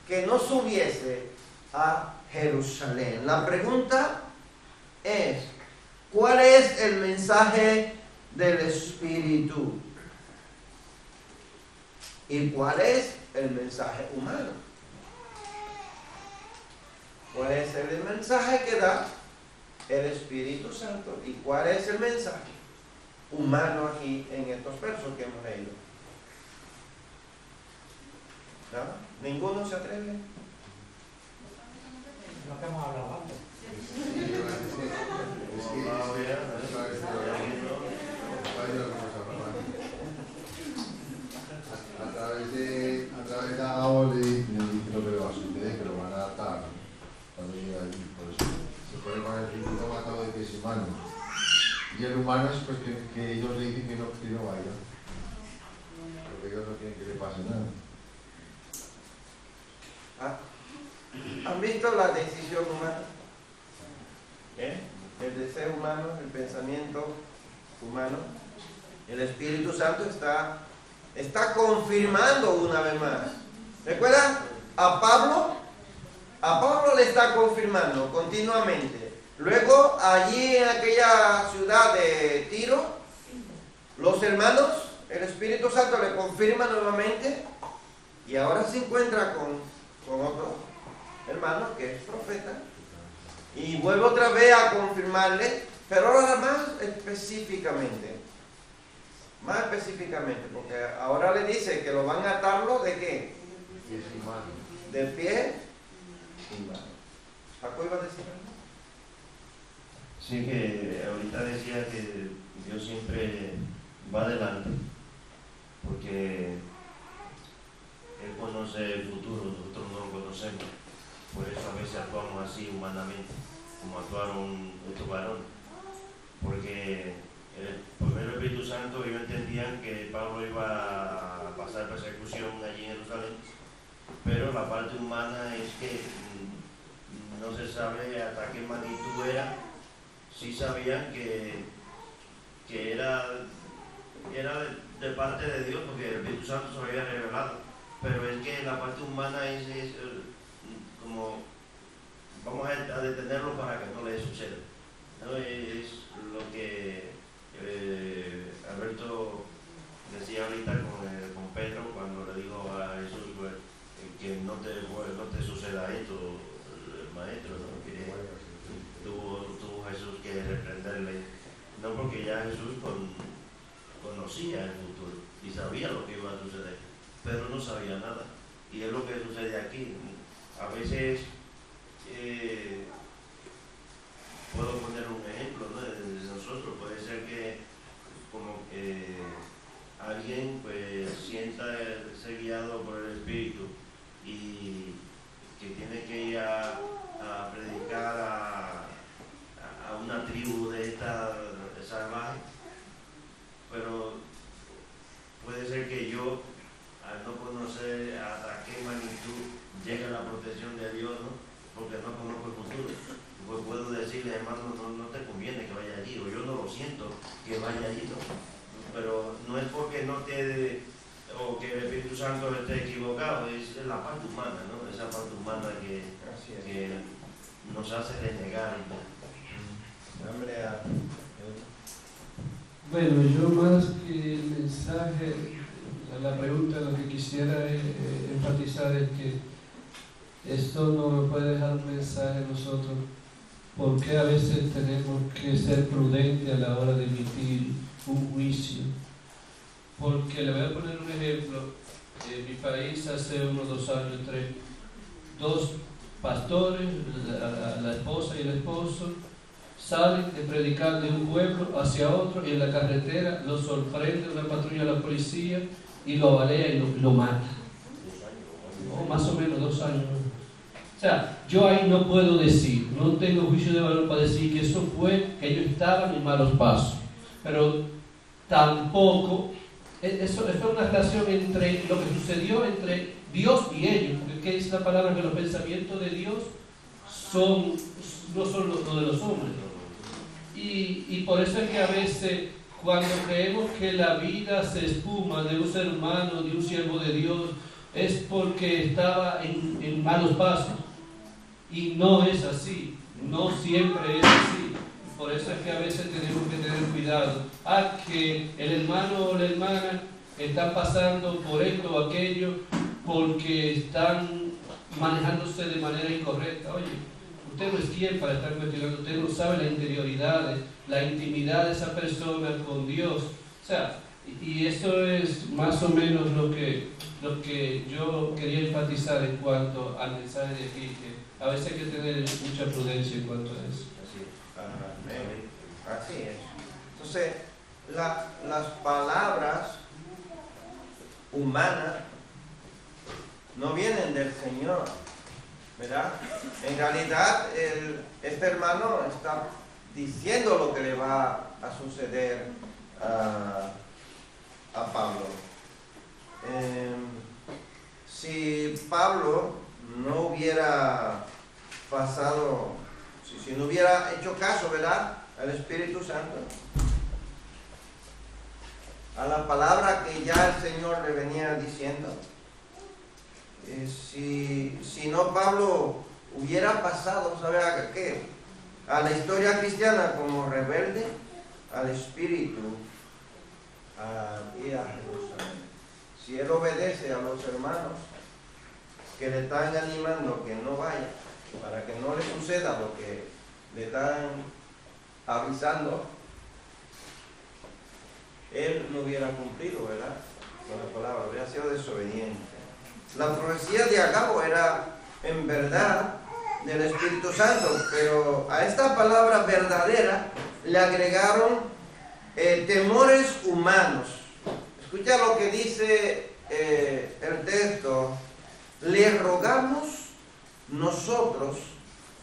que no subiese a Jerusalén. La pregunta es: ¿cuál es el mensaje del Espíritu? ¿Y cuál es el mensaje humano? ¿Cuál es el mensaje que da el Espíritu Santo? ¿Y cuál es el mensaje humano aquí en estos versos que hemos leído? ¿No? ¿Ninguno se atreve? Lo que hemos hablado antes. A través de Agabo le dice lo que le va a suceder, que lo van a atar cuando llegue allí. Por eso se pone con el cinturón atado de pies y manos. Y el humano es pues que ellos le dicen que no vaya. Porque ellos no quieren que le pase nada. ¿Han visto la decisión humana? El deseo humano, el pensamiento humano. El Espíritu Santo está confirmando una vez más. ¿Recuerdan? A Pablo le está confirmando continuamente. Luego, allí en aquella ciudad de Tiro, los hermanos, el Espíritu Santo le confirma nuevamente, y ahora se encuentra con otro hermano que es profeta, y vuelve otra vez a confirmarle, pero ahora más específicamente, porque ahora le dice que lo van a atarlo ¿de qué? De pie y mano. ¿Paco iba a decir algo? Sí, que ahorita decía que Dios siempre va adelante, porque Él conoce el futuro, nosotros no lo conocemos. Por eso a veces actuamos así humanamente, como actuaron estos varones. Porque por el Espíritu Santo ellos entendían que Pablo iba a pasar persecución allí en Jerusalén, pero la parte humana es que no se sabe hasta qué magnitud era. Sí sabían que era de parte de Dios, porque el Espíritu Santo se lo había revelado, pero es que la parte humana es como vamos a detenerlo para que no le suceda, ¿no? Es lo que Alberto decía ahorita con Pedro cuando le dijo a Jesús que no te suceda esto, maestro, ¿no? Que tuvo Jesús que reprenderle, no, porque ya Jesús conocía el futuro y sabía lo que iba a suceder, pero no sabía nada. Y es lo que sucede aquí. A veces puedo poner un ejemplo, ¿no? De nosotros. Puede ser que como alguien pues sienta ser guiado por el Espíritu y que tiene que ir a predicar a una tribu de esta salvaje, pero puede ser que yo, al no conocer hasta qué magnitud llega la protección de Dios, ¿no? Porque no conozco el futuro, pues puedo decirle, hermano, no te conviene que vaya allí, o yo no lo siento que vaya allí, ¿no? Pero no es porque no te o que el Espíritu Santo esté equivocado, es la parte humana, ¿no? Esa parte humana que nos hace renegar. Bueno, yo más que el mensaje, la pregunta, lo que quisiera enfatizar es que esto nos puede dejar un mensaje a nosotros, porque a veces tenemos que ser prudentes a la hora de emitir un juicio. Porque le voy a poner un ejemplo. En mi país hace unos 2 años entre 2 pastores, la esposa y el esposo, salen de predicar de un pueblo hacia otro y en la carretera lo sorprende una patrulla de la policía y lo balea y lo mata. Más o menos 2 años. O sea, yo ahí no puedo decir, no tengo juicio de valor para decir que eso fue, que ellos estaban en malos pasos. Pero tampoco, eso es una relación entre lo que sucedió entre Dios y ellos, porque es la palabra que los pensamientos de Dios no son los de los hombres. Y por eso es que a veces cuando creemos que la vida se espuma de un ser humano, de un siervo de Dios, es porque estaba en malos pasos. Y no es así, no siempre es así. Por eso es que a veces tenemos que tener cuidado. Que el hermano o la hermana están pasando por esto o aquello porque están manejándose de manera incorrecta. Oye, usted no es quien para estar investigando, usted no sabe la interioridad, la intimidad de esa persona con Dios. O sea, y eso es más o menos lo que yo quería enfatizar en cuanto al mensaje de aquí, que a veces hay que tener mucha prudencia en cuanto a eso. Así es. Entonces, las palabras humanas no vienen del Señor, ¿verdad? En realidad, este hermano está diciendo lo que le va a suceder a Pablo. Si Pablo no hubiera pasado, si no hubiera hecho caso, ¿verdad?, al Espíritu Santo, a la palabra que ya el Señor le venía diciendo, si no Pablo hubiera pasado, ¿sabe a qué? A la historia cristiana como rebelde al Espíritu, a ir a Jerusalén. Si él obedece a los hermanos que le están animando que no vaya, para que no le suceda lo que le están avisando, él no hubiera cumplido, ¿verdad?, con la palabra, hubiera sido desobediente. La profecía de Agabo era en verdad del Espíritu Santo, pero a esta palabra verdadera le agregaron temores humanos. Escucha lo que dice el texto: le rogamos nosotros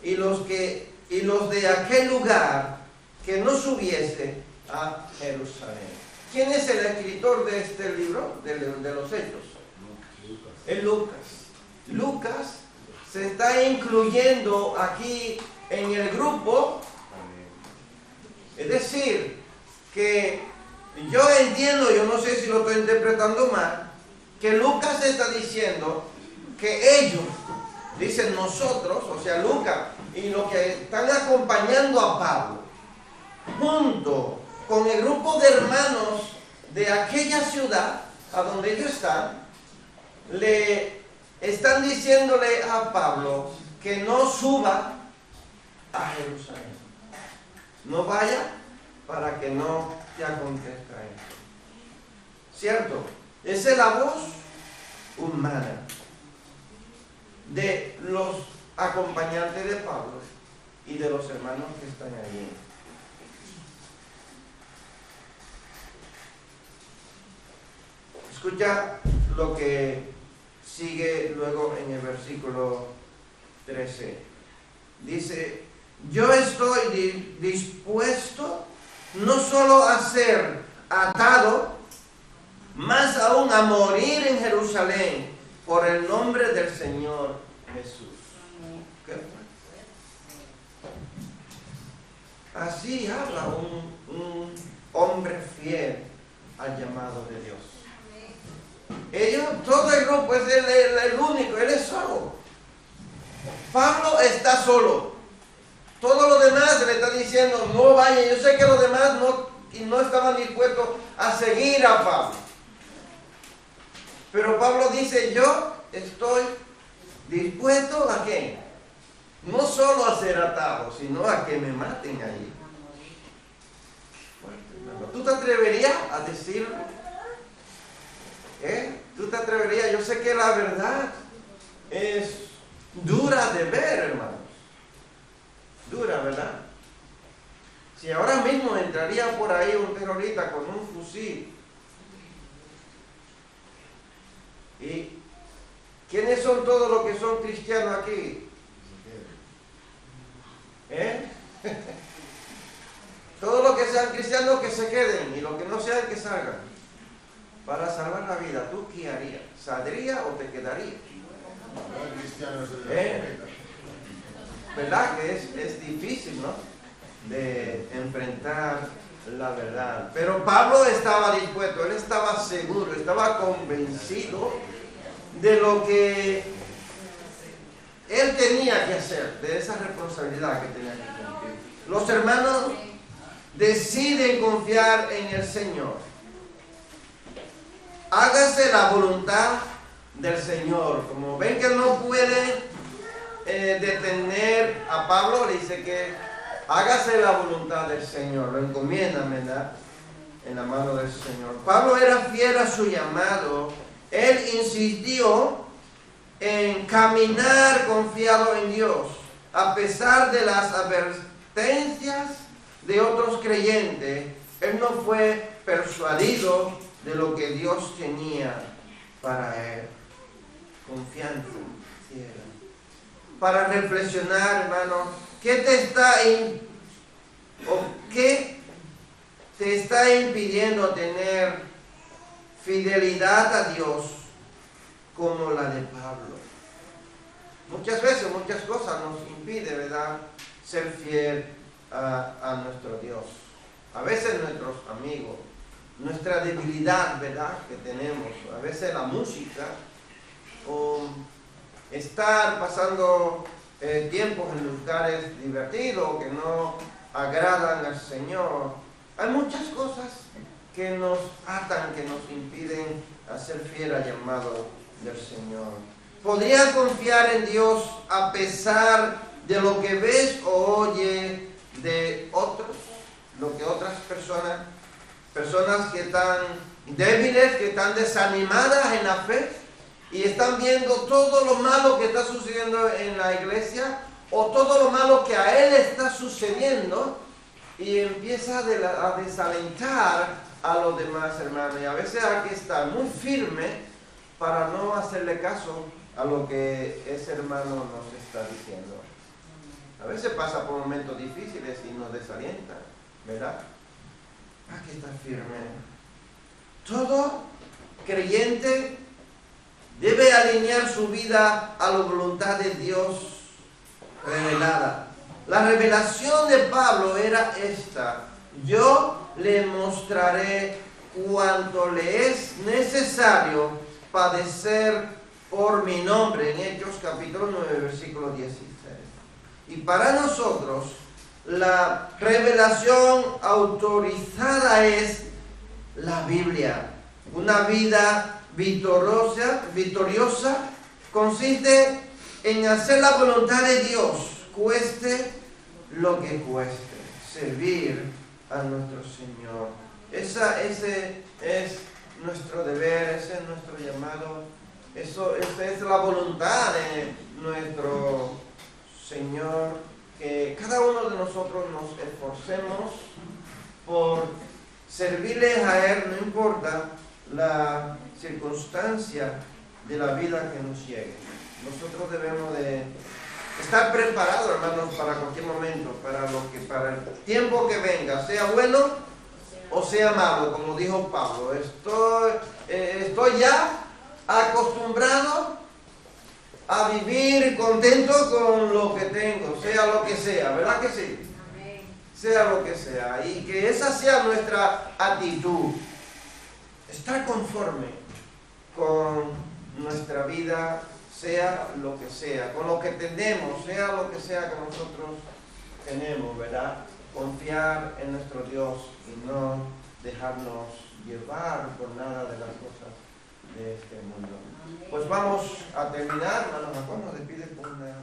y los de aquel lugar que no subiese a Jerusalén. ¿Quién es el escritor de este libro, de los Hechos? Es Lucas. Lucas se está incluyendo aquí en el grupo. Es decir, que yo entiendo, yo no sé si lo estoy interpretando mal, que Lucas está diciendo que ellos, dicen nosotros, o sea, Lucas y los que están acompañando a Pablo, junto con el grupo de hermanos de aquella ciudad a donde ellos están diciéndole a Pablo que no suba a Jerusalén. No vaya para que no te acontezca esto. ¿Cierto? Esa es la voz humana de los acompañantes de Pablo y de los hermanos que están allí. Escucha lo que sigue luego en el versículo 13. Dice: yo estoy dispuesto no solo a ser atado, más aún a morir en Jerusalén por el nombre del Señor Jesús. ¿Qué fue? Así habla un hombre fiel al llamado de Dios. Ellos, todo el grupo, es el único, él es solo. Pablo está solo. Todos los demás le están diciendo: no vayan. Yo sé que los demás no estaban dispuestos a seguir a Pablo. Pero Pablo dice: yo estoy dispuesto a qué? No solo a ser atado, sino a que me maten allí. ¿Tú te atreverías a decirlo? ¿Tú te atreverías? Yo sé que la verdad es dura de ver, hermanos. Dura, ¿verdad? Si ahora mismo entraría por ahí un terrorista con un fusil, ¿y quiénes son todos los que son cristianos aquí? Todos los que sean cristianos que se queden, y los que no sean que salgan. Para salvar la vida, ¿tú qué harías? ¿Saldría o te quedarías? ¿Verdad que es difícil, ¿no? De enfrentar la verdad. Pero Pablo estaba dispuesto, él estaba seguro, estaba convencido de lo que él tenía que hacer, de esa responsabilidad que tenía que cumplir. Los hermanos deciden confiar en el Señor. Hágase la voluntad del Señor. Como ven que él no puede detener a Pablo, le dice que hágase la voluntad del Señor. Lo encomiendan, ¿verdad?, en la mano del Señor. Pablo era fiel a su llamado. Él insistió en caminar confiado en Dios, a pesar de las advertencias de otros creyentes. Él no fue persuadido de lo que Dios tenía para él. Confianza ciega. Para reflexionar, hermano, ¿qué te está impidiendo tener fidelidad a Dios como la de Pablo? Muchas veces, muchas cosas nos impiden, ¿verdad?, ser fiel a nuestro Dios. A veces nuestros amigos, nuestra debilidad, ¿verdad?, que tenemos, a veces la música, o estar pasando tiempos en lugares divertidos que no agradan al Señor. Hay muchas cosas que nos atan, que nos impiden hacer fiel al llamado del Señor. ¿Podría confiar en Dios a pesar de lo que ves o oyes de otros? Lo que otras personas que están débiles, que están desanimadas en la fe y están viendo todo lo malo que está sucediendo en la iglesia, o todo lo malo que a él está sucediendo y empieza a desalentar a los demás hermanos. Y a veces hay que estar muy firme para no hacerle caso a lo que ese hermano nos está diciendo. A veces pasa por momentos difíciles y nos desalienta, ¿verdad? Hay que estar firme. Todo creyente debe alinear su vida a la voluntad de Dios revelada. La revelación de Pablo era esta: yo le mostraré cuánto le es necesario padecer por mi nombre, en Hechos capítulo 9, versículo 16. Y para nosotros, la revelación autorizada es la Biblia. Una vida victoriosa consiste en hacer la voluntad de Dios, cueste lo que cueste, servir a nuestro Señor. Ese es nuestro deber, ese es nuestro llamado, esa es la voluntad de nuestro Señor, que cada uno de nosotros nos esforcemos por servirle a Él, no importa la circunstancia de la vida que nos llegue. Nosotros debemos de estar preparados, hermanos, para cualquier momento, para el tiempo que venga, sea bueno o sea malo, como dijo Pablo. Estoy ya acostumbrado a vivir contento con lo que tengo, sea lo que sea, ¿verdad que sí? Sea lo que sea, y que esa sea nuestra actitud, estar conforme con nuestra vida, sea lo que sea, con lo que tenemos, sea lo que sea que nosotros tenemos, ¿verdad? Confiar en nuestro Dios y no dejarnos llevar por nada de las cosas de este mundo. Pues vamos a terminar, hermanos, nos despide con una